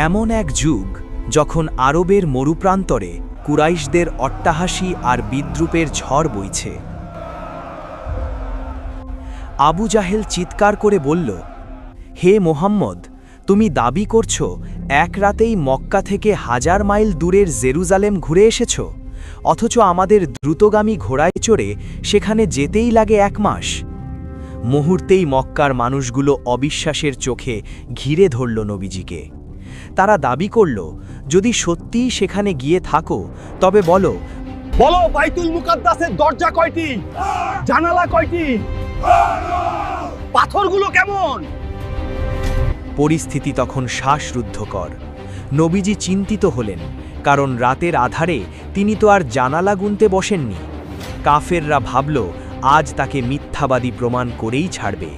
এমন এক যুগ যখন আরবের মরুপ্রান্তরে কুরাইশদের অট্টহাসি আর বিদ্রূপের ঝড় বইছে। আবু জাহেল চিৎকার করে বলল, হে মোহাম্মদ, তুমি দাবি করছ এক রাতেই মক্কা থেকে 1000 মাইল দূরের জেরুজালেম ঘুরে এসেছ, অথচ আমাদের দ্রুতগামী ঘোড়ায় চড়ে সেখানে যেতেই লাগে 1 মাস। মুহূর্তেই মক্কার মানুষগুলো অবিশ্বাসের চোখে ঘিরে ধরল নবীজিকে। তারা দাবি করল, যদি সত্যিই সেখানে গিয়ে থাকো তবে বলো বলো, বাইতুল মুকাদ্দাসের দরজা কয়টি, জানালা কয়টি, পাথরগুলো কেমন? পরিস্থিতি তখন শ্বাসরুদ্ধকর। নবীজি চিন্তিত হলেন, কারণ রাতের আধারে তিনি তো আর জানালা গুনতে বসেননি। কাফেররা ভাবল, আজ তাকে মিথ্যাবাদী প্রমাণ করেই ছাড়বে।